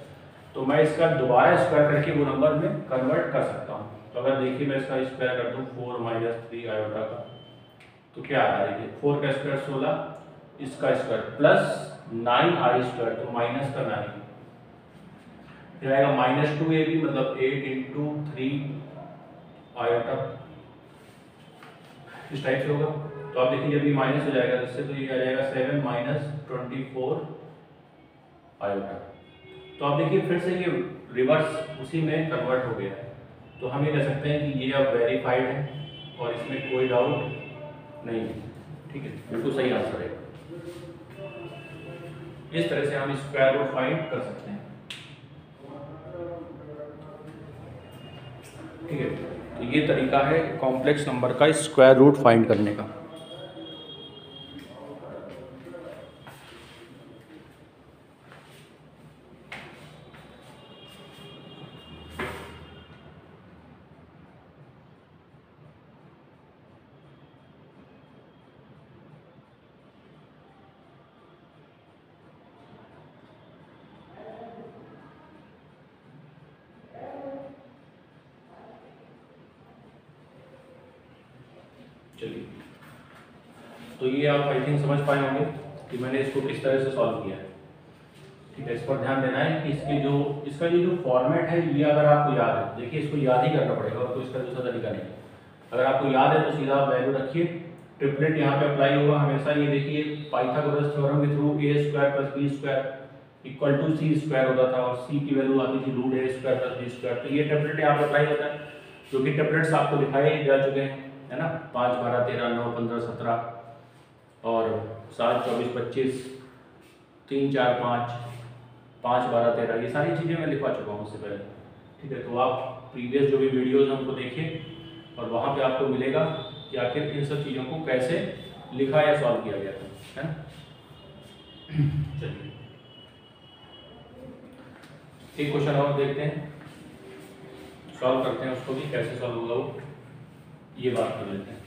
तो मैं इसका दोबारा स्क्वायर करके वो नंबर में कन्वर्ट कर सकता हूँ। तो अगर देखिए मैं इसका स्क्वायर कर दूँ 4 - 3 आयोटा का, तो क्या आ रहा है देखिए 4 का स्क्वायर 16, इसका स्क्वायर +9i², तो माइनस का 9, फिर आएगा -2ab मतलब 8 × 3 आयोटा, इस टाइप से होगा। तो आप देखिए जब ये माइनस हो जाएगा इससे, तो ये आ जाएगा 7 - 24 आयोटा। तो आप देखिए फिर से ये रिवर्स उसी में कन्वर्ट हो गया है। तो हम ये कह सकते हैं कि ये अब वेरीफाइड है और इसमें कोई डाउट नहीं है। ठीक है, बिल्कुल सही आंसर है। इस तरह से हम स्क्वायर रूट फाइंड कर सकते हैं। ठीक है, तो ये तरीका है कॉम्प्लेक्स नंबर का स्क्वायर रूट फाइंड करने का। चलिए, तो ये आप आई थिंक समझ पाए होंगे कि मैंने इसको किस तरह से सॉल्व किया है। ठीक है, इस पर ध्यान देना है कि इसका ये जो फॉर्मेट है, ये अगर आपको याद है, देखिए इसको याद ही करना पड़ेगा और कोई इसका दूसरा तरीका नहीं है। अगर आपको याद है तो सीधा आप वैल्यू रखिए, ट्रिपलेट यहाँ पे अप्लाई होगा हमेशा। ये देखिए पाइथागोरस थ्योरम के थ्रू a² + b² = c² होता था और c की वैल्यू आती थी √a² + b²। तो ये ट्रिपलेट यहाँ पे अप्लाई होता है, जो कि ट्रिपलेट्स आपको दिखाए जा चुके हैं, है ना। 5 12 13 9 15 17 और 7 24 25 3 4 5 5 12 13, ये सारी चीज़ें मैं लिखवा चुका हूँ उससे पहले। ठीक है, तो आप प्रीवियस जो भी वीडियोज़ हैं उनको देखिए और वहाँ पे आपको मिलेगा कि आखिर इन सब चीज़ों को कैसे लिखा या सॉल्व किया गया था, है ना। चलिए एक क्वेश्चन और देखते हैं, सॉल्व करते हैं उसको भी, कैसे सॉल्व होगा वो ये बात कर लेते हैं।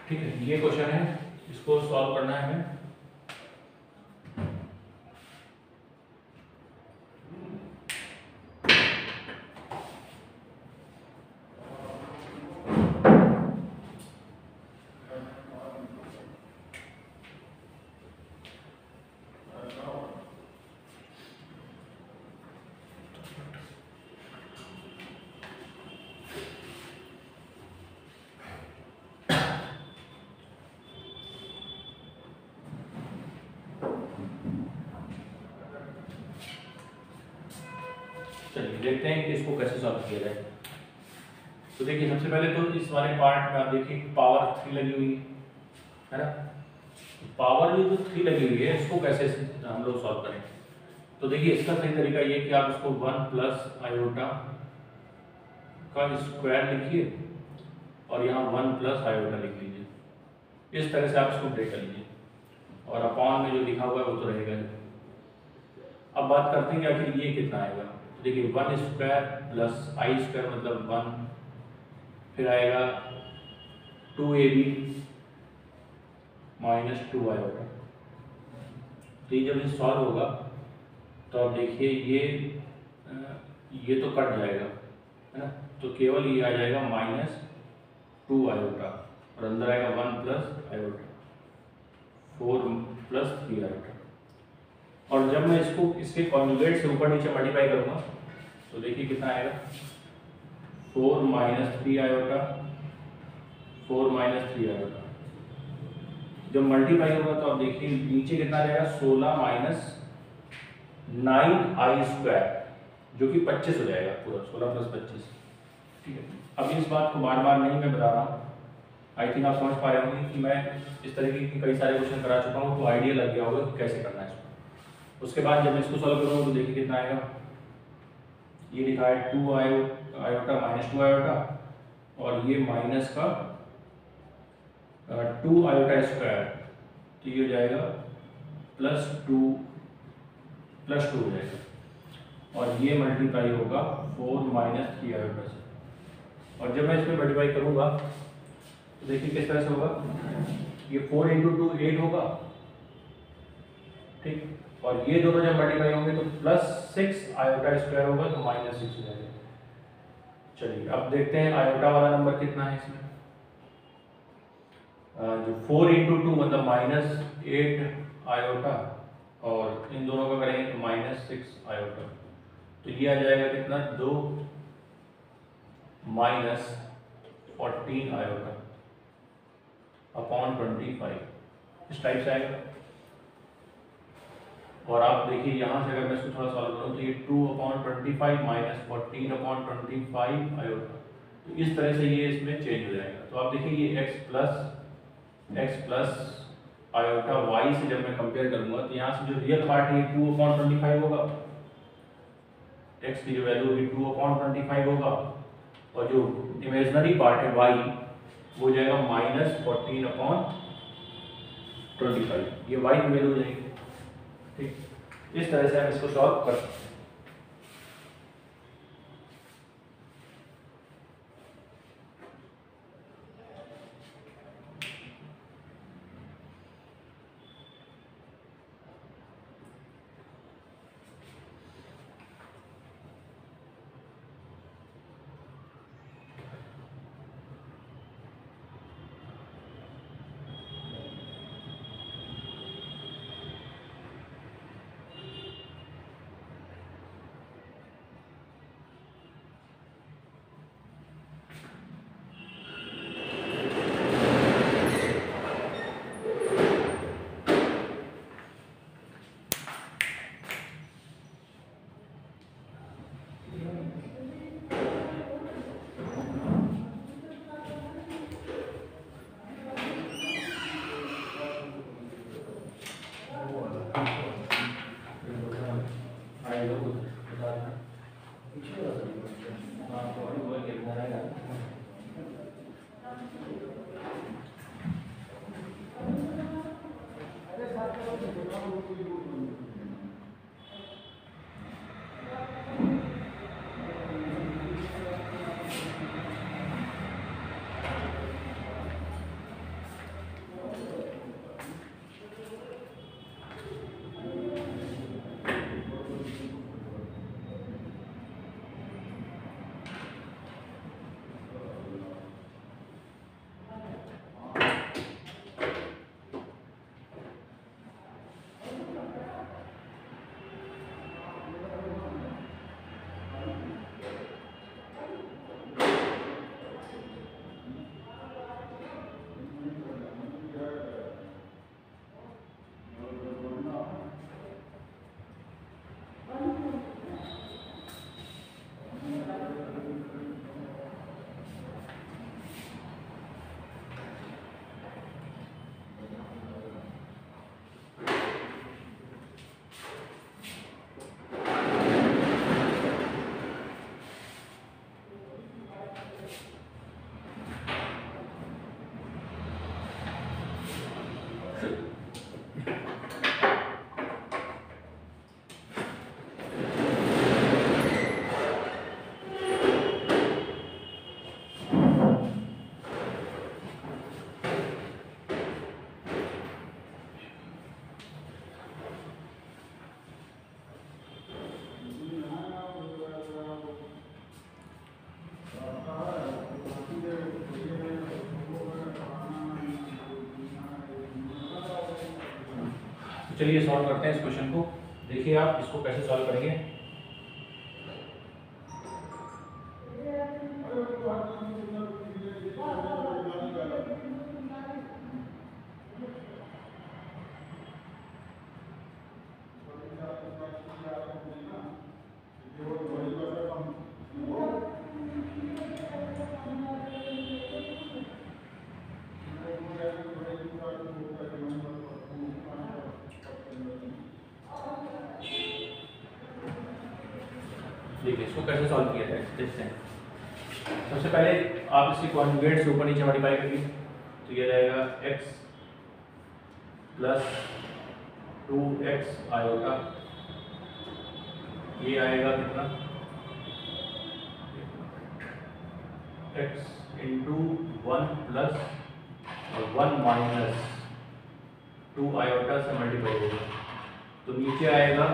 ठीक है, ये क्वेश्चन है, इसको सॉल्व करना है हमें। चलिए देखते हैं कि इसको कैसे सॉल्व किया जाए। तो देखिए सबसे पहले तो इस वाले पार्ट में आप देखिए पावर 3 लगी हुई है ना। पावर जो 3 लगी हुई है इसको कैसे हम लोग सॉल्व करें। तो देखिए इसका सही तरीका ये कि आप इसको 1 + आयोटा का स्क्वायर लिखिए और यहाँ 1 + आयोटा लिख लीजिए। इस तरह से आप इसको ब्रेक कर लीजिए और अपॉन में जो लिखा हुआ है वो तो रहेगा ही। अब बात करते हैं कि आखिर ये कितना आएगा। तो देखिए 1² + i² मतलब 1, फिर आएगा 2ab - 2 आयोटा। तो ये जब सॉल्व होगा तो आप देखिए ये तो कट जाएगा, है ना। तो केवल ये आ जाएगा -2 आयोटा और अंदर आएगा 1 + आयोटा 4 + 3 आयोटा। और जब मैं इसको इसके कॉन्जुगेट से ऊपर नीचे मल्टीप्लाई करूँगा तो देखिए कितना आएगा 4 - 3 आयोटा 4 - 3 आयोटा। जब मल्टीप्लाई होगा तो आप देखिए नीचे कितना रहेगा 16 - 9i² जो कि 25 हो जाएगा पूरा 16 + 25। ठीक है, अब इस बात को बार बार नहीं मैं बता रहा हूँ, आई थिंक आप समझ पा रहे होंगे कि मैं इस तरीके की कई सारे क्वेश्चन करा चुका हूँ तो आइडिया लग गया होगा कि कैसे करना है इसको। उसके बाद जब मैं इसको सॉल्व करूँगा तो देखिए कितना आएगा, ये लिखा है 2 आयोटा - 2 आयोटा और ये माइनस का 2 आयोटा स्क्वायर, तो ये हो जाएगा +2 हो जाएगा और ये मल्टीप्लाई होगा 4 - 3 आयोटा से। और जब मैं इसमें मल्टीप्लाई करूँगा तो देखिए किस तरह से होगा, ये 4 × 2 8 होगा, ठीक। और ये दोनों जब मल्टीप्लाई होंगे तो +6 आयोटा स्क्वायर होगा तो -6 हो जाएगा। चलिए अब देखते हैं आयोटा वाला नंबर कितना है इसमें। जो 4 × 2 मतलब -8 आयोटा और इन दोनों का करेंगे तो -6 आयोटा, तो ये आ जाएगा कितना 2 - 14 आयोटा अपॉन 25, इस टाइप से आएगा। और आप देखिए यहाँ से अगर मैं इसको थोड़ा सॉल्व करूँ तो ये 2/25 माइनस 14/25 आयोटा, तो इस तरह से ये इसमें चेंज हो जाएगा। तो आप देखिए ये x प्लस आयोटा y से जब मैं कंपेयर करूंगा तो यहाँ से जो रियल पार्ट है 2/25 होगा, x की जो वैल्यू होगी 2/25 होगा, और जो इमेजिनरी पार्ट है y वो हो जाएगा माइनस 14/25, ये y की वैल्यू हो जाएगी। ठीक, इस तरह से हम इसको सॉल्व कर सकते हैं। चलिए सॉल्व करते हैं इस क्वेश्चन को। देखिए आप इसको कैसे सॉल्व करेंगे। देखिए इसको कैसे सॉल्व किया जाए देखते हैं। सबसे पहले आप इसकी कॉन्जुगेट से ऊपर नीचे मल्टीप्लाई करिए, तो ये रहेगा x प्लस 2x आयोटा, ये आएगा कितना x into 1 plus 1 minus 2 iota से मल्टीप्लाई होगा, तो नीचे आएगा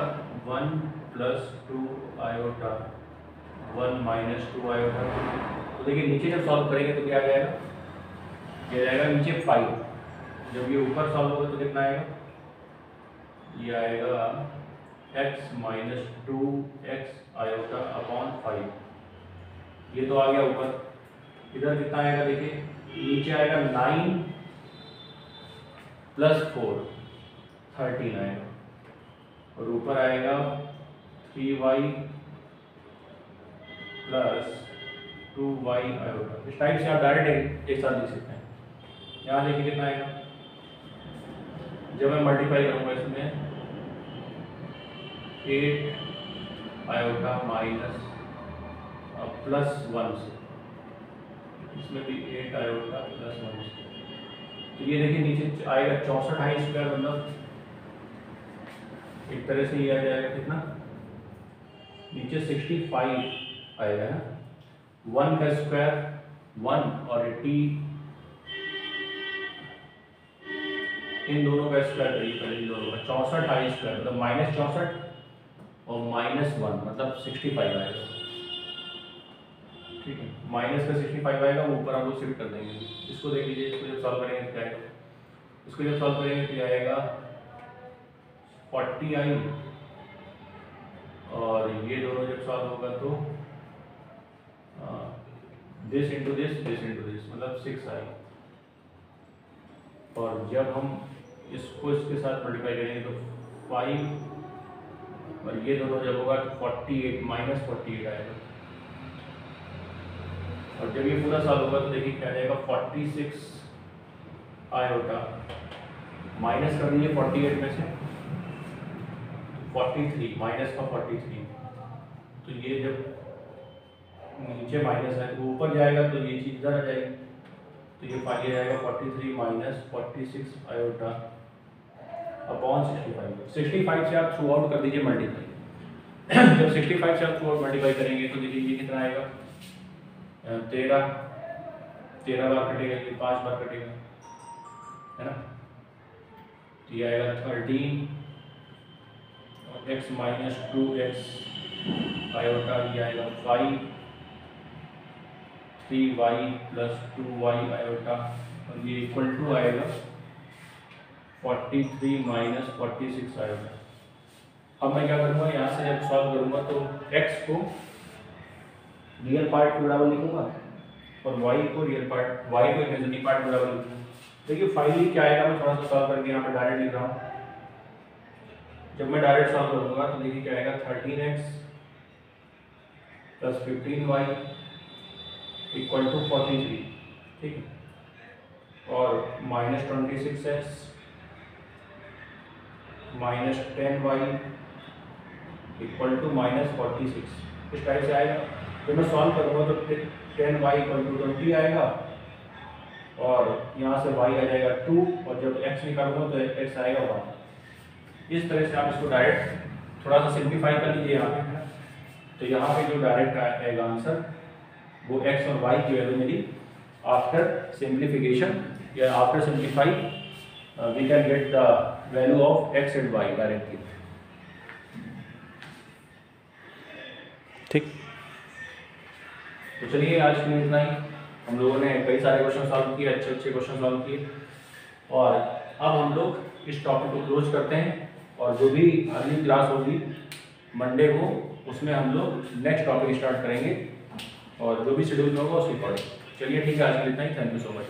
1 प्लस 2 आयोटा 1 माइनस 2 आयोटा। तो देखिए नीचे जब सॉल्व करेंगे तो क्या आ जाएगा, ये आएगा नीचे 5, जब ये ऊपर सॉल्व होगा तो कितना आएगा, ये आएगा x minus 2x iota upon 5, ये तो आ गया ऊपर। इधर कितना आएगा देखिए, नीचे आएगा 9 + 4 13 आएगा, और ऊपर आएगा 3y + 2y आएगा। इस टाइप से आप डायरेक्ट एक साथ लिख सकते हैं। यहाँ देखिए कितना आएगा, जब मैं मल्टीप्लाई करूँगा इसमें 8 आयोटा माइनस +1 से, इसमें भी 8 आयोटा +1 से, तो ये देखिए नीचे आएगा 64i², मतलब एक तरह से ये आ जाएगा कितना, नीचे 65 आएगा ना, 1 का स्क्वायर 1 और t इन दोनों का स्क्वायर करिए पहले, इन दोनों का 64i² मतलब -64 और -1 मतलब 65 आएगा। ठीक है, माइनस का 65 आएगा, वो ऊपर हम लोग शिफ्ट कर देंगे। इसको देख लीजिए, इसको जब सॉल्व करेंगे क्या आएगा, इसको जब सॉल्व करेंगे तो आएगा 40i, और ये दोनों जब सॉल्व होगा तो दिस इंटू दिस मतलब 6i, और जब हम इसको इसके साथ मल्टीप्लाई करेंगे तो 5, और ये दोनों जब होगा तो 48 -48 आएगा, और जब ये पूरा सॉल्व होगा तो देखिए क्या जाएगा 46 आयोटा, माइनस कर दीजिए 48 में से 43 माइनस का 43, तो ये जब नीचे माइनस है तो ऊपर जाएगा तो ये चीज़ इधर आ जाएगी, तो ये पाई जाएगा 43 - 46 आयोटा अपॉन 65 से आप थ्रू आउट कर दीजिए मल्टीप्लाई। जब 65 से आप थ्रू आउट मल्टीप्लाई करेंगे तो देखिए ये कितना आएगा, 13 बार कटेगा, ये 5 बार कटेगा, है ना, तो ये आएगा 13 और x - 2x आयोटा, ये आएगा 5 3y + 2y आयोटा, और ये इक्वल टू आएगा 43 - 46 आयोटा। अब मैं क्या करूँगा, यहाँ से जब सॉल्व करूँगा तो x को रियल पार्ट के बराबर लिखूँगा और y को रियल पार्ट, y को इमेजिनरी पार्ट के बराबर लिखूँगा। देखिए फाइनली क्या आएगा, मैं थोड़ा सा सॉल्व करके यहाँ पे डायरेक्ट लिख रहा हूँ। जब मैं डायरेक्ट सॉल्व करूँगा तो देखिए क्या आएगा, 13x + 15y = 43, ठीक है, और -26x - 10y = -46, इस टाइप से आएगा। जब मैं सॉल्व करूँगा तो 10y = 20 आएगा, और यहाँ से y आ जाएगा 2, और जब x निकालूंगा तो x आएगा 1। इस तरह से आप इसको डायरेक्ट थोड़ा सा सिंप्लीफाई कर लीजिए यहाँ पे, तो यहाँ पे जो डायरेक्ट आएगा आंसर वो x और y की वैल्यू मेरी आफ्टर सिंप्लीफिकेशन या after simplify we can get the value of x and y directly. ठीक, तो चलिए आज के लिए इतना ही। हम लोगों ने कई सारे क्वेश्चन सॉल्व किए, अच्छे क्वेश्चन सॉल्व किए, और अब हम लोग इस टॉपिक को क्लोज करते हैं, और जो भी अगली क्लास होगी मंडे को, उसमें हम लोग नेक्स्ट टॉपिक स्टार्ट करेंगे, और जो भी शेड्यूल होगा उसके अकॉर्डिंग। चलिए ठीक है, आज के लिए इतना ही। Thank you so much.